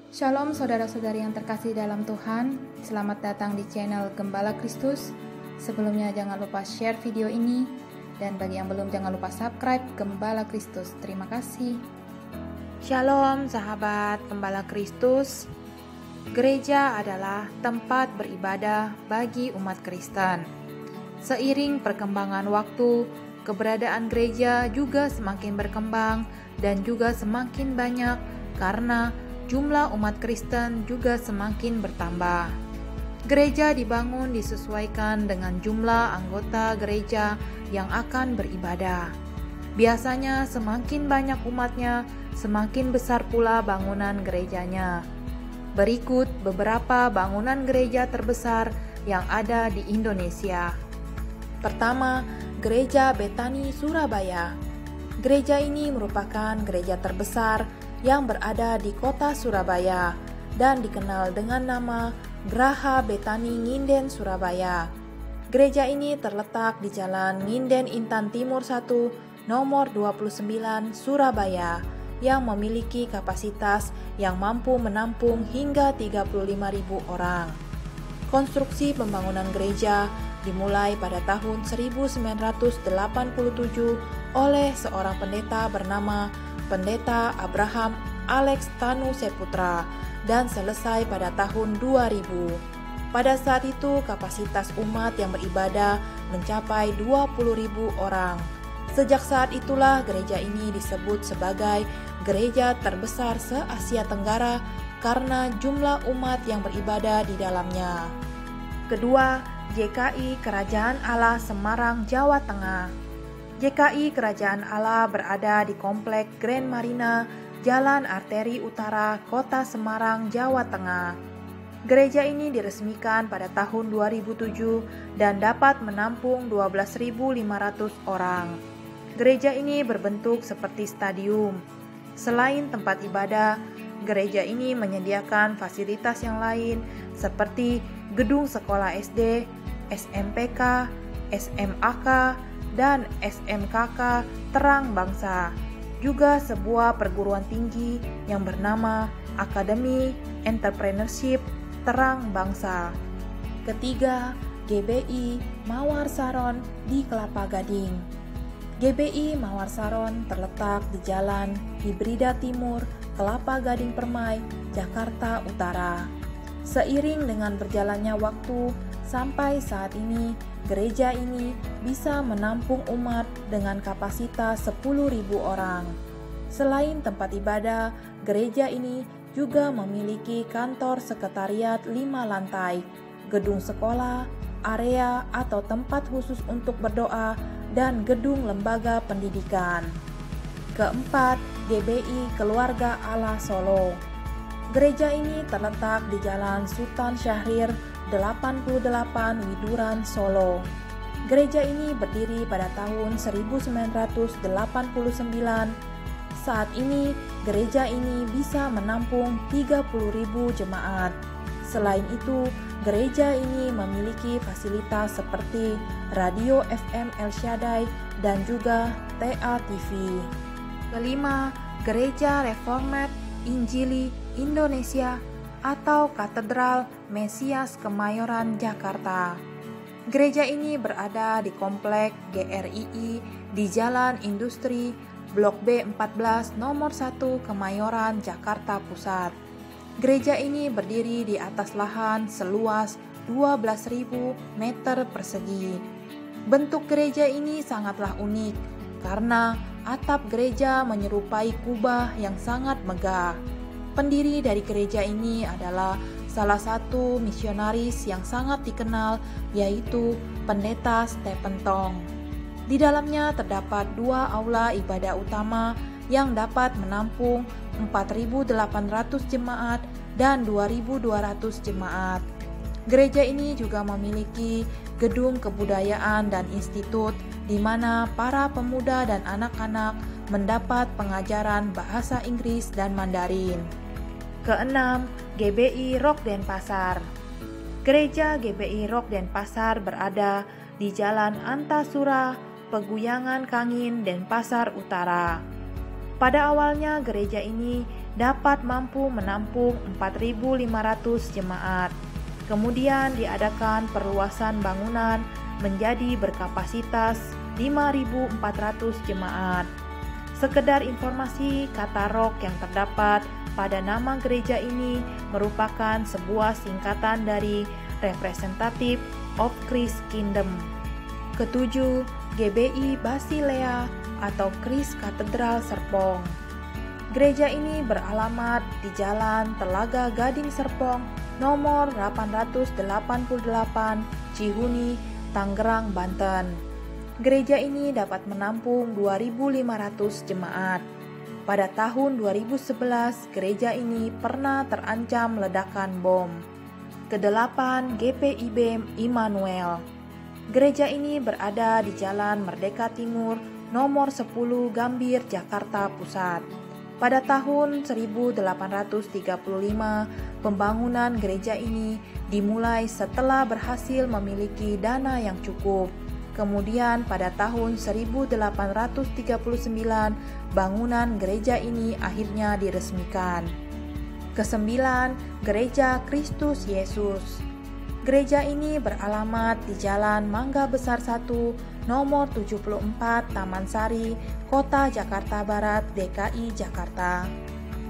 Shalom saudara-saudari yang terkasih dalam Tuhan, selamat datang di channel Gembala Kristus. Sebelumnya jangan lupa share video ini, dan bagi yang belum jangan lupa subscribe Gembala Kristus. Terima kasih. Shalom sahabat Gembala Kristus. Gereja adalah tempat beribadah bagi umat Kristen. Seiring perkembangan waktu, keberadaan gereja juga semakin berkembang dan juga semakin banyak karena jumlah umat Kristen juga semakin bertambah. Gereja dibangun disesuaikan dengan jumlah anggota gereja yang akan beribadah. Biasanya semakin banyak umatnya, semakin besar pula bangunan gerejanya. Berikut beberapa bangunan gereja terbesar yang ada di Indonesia. Pertama, Gereja Betani Surabaya. Gereja ini merupakan gereja terbesar yang berada di kota Surabaya dan dikenal dengan nama Graha Betani Nginden Surabaya. Gereja ini terletak di Jalan Nginden Intan Timur 1, nomor 29, Surabaya, yang memiliki kapasitas yang mampu menampung hingga 35.000 orang. Konstruksi pembangunan gereja dimulai pada tahun 1987 oleh seorang pendeta bernama Pendeta Abraham Alex Tanu Seputra dan selesai pada tahun 2000. Pada saat itu kapasitas umat yang beribadah mencapai 20.000 orang. Sejak saat itulah gereja ini disebut sebagai gereja terbesar se-Asia Tenggara karena jumlah umat yang beribadah di dalamnya. Kedua, GKI Kerajaan Allah Semarang, Jawa Tengah. GKI Kerajaan Allah berada di Komplek Grand Marina, Jalan Arteri Utara, Kota Semarang, Jawa Tengah. Gereja ini diresmikan pada tahun 2007 dan dapat menampung 12.500 orang. Gereja ini berbentuk seperti stadium. Selain tempat ibadah, gereja ini menyediakan fasilitas yang lain seperti gedung sekolah SD, SMPK, SMAK, dan SMKK Terang Bangsa, juga sebuah perguruan tinggi yang bernama Akademi Entrepreneurship Terang Bangsa. Ketiga, GBI Mawar Saron di Kelapa Gading. GBI Mawar Saron terletak di Jalan Hibrida Timur, Kelapa Gading Permai, Jakarta Utara. Seiring dengan berjalannya waktu, sampai saat ini, gereja ini bisa menampung umat dengan kapasitas 10.000 orang. Selain tempat ibadah, gereja ini juga memiliki kantor sekretariat 5 lantai, gedung sekolah, area atau tempat khusus untuk berdoa, dan gedung lembaga pendidikan. Keempat, GBI Keluarga Allah Solo. Gereja ini terletak di Jalan Sultan Syahrir 88 Widuran, Solo. Gereja ini berdiri pada tahun 1989. Saat ini, gereja ini bisa menampung 30.000 jemaat. Selain itu, gereja ini memiliki fasilitas seperti radio FM El Shaddai dan juga TA TV. Kelima, Gereja Reformat Injili Indonesia atau Katedral Mesias Kemayoran, Jakarta. Gereja ini berada di Komplek GRII di Jalan Industri, Blok B14 nomor 1 Kemayoran, Jakarta Pusat. Gereja ini berdiri di atas lahan seluas 12.000 meter persegi. Bentuk gereja ini sangatlah unik karena atap gereja menyerupai kubah yang sangat megah. Pendiri dari gereja ini adalah salah satu misionaris yang sangat dikenal, yaitu Pendeta Stephen Tong. Di dalamnya terdapat 2 aula ibadah utama yang dapat menampung 4.800 jemaat dan 2.200 jemaat. Gereja ini juga memiliki gedung kebudayaan dan institut di mana para pemuda dan anak-anak mendapat pengajaran bahasa Inggris dan Mandarin. Keenam, GBI Rock Denpasar. Gereja GBI Rock Denpasar berada di Jalan Antasura, Peguyangan Kangin, Denpasar Utara. Pada awalnya gereja ini dapat mampu menampung 4.500 jemaat. Kemudian diadakan perluasan bangunan menjadi berkapasitas 5.400 jemaat. Sekedar informasi, kata rock yang terdapat pada nama gereja ini merupakan sebuah singkatan dari Representative of Christ Kingdom. Ketujuh, GBI Basilea atau Christ Katedral Serpong. Gereja ini beralamat di Jalan Telaga Gading Serpong, nomor 888, Cihuni, Tangerang, Banten. Gereja ini dapat menampung 2.500 jemaat. Pada tahun 2011, gereja ini pernah terancam ledakan bom. Kedelapan, GPIB Immanuel. Gereja ini berada di Jalan Merdeka Timur, nomor 10, Gambir, Jakarta Pusat. Pada tahun 1835, pembangunan gereja ini dimulai setelah berhasil memiliki dana yang cukup. Kemudian pada tahun 1839, bangunan gereja ini akhirnya diresmikan. Kesembilan, Gereja Kristus Yesus. Gereja ini beralamat di Jalan Mangga Besar 1, nomor 74, Taman Sari, Kota Jakarta Barat, DKI Jakarta.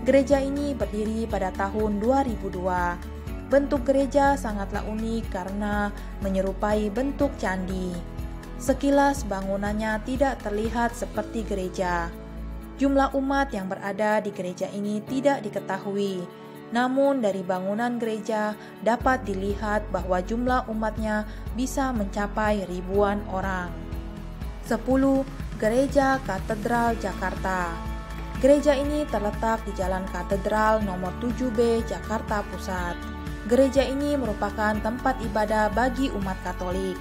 Gereja ini berdiri pada tahun 2002. Bentuk gereja sangatlah unik karena menyerupai bentuk candi. Sekilas bangunannya tidak terlihat seperti gereja. Jumlah umat yang berada di gereja ini tidak diketahui. Namun dari bangunan gereja dapat dilihat bahwa jumlah umatnya bisa mencapai ribuan orang. 10. Gereja Katedral Jakarta. Gereja ini terletak di Jalan Katedral nomor 7B, Jakarta Pusat. Gereja ini merupakan tempat ibadah bagi umat Katolik.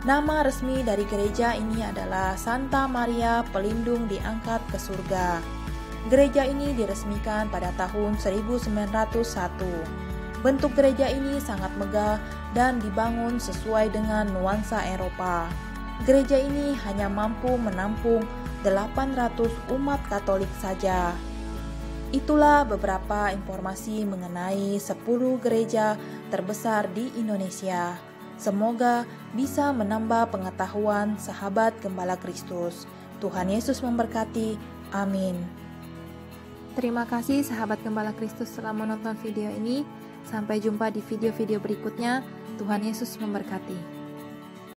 Nama resmi dari gereja ini adalah Santa Maria Pelindung Diangkat ke Surga. Gereja ini diresmikan pada tahun 1901. Bentuk gereja ini sangat megah dan dibangun sesuai dengan nuansa Eropa. Gereja ini hanya mampu menampung 800 umat Katolik saja. Itulah beberapa informasi mengenai 10 gereja terbesar di Indonesia. Semoga bisa menambah pengetahuan sahabat Gembala Kristus. Tuhan Yesus memberkati. Amin. Terima kasih sahabat Gembala Kristus telah menonton video ini. Sampai jumpa di video-video berikutnya. Tuhan Yesus memberkati.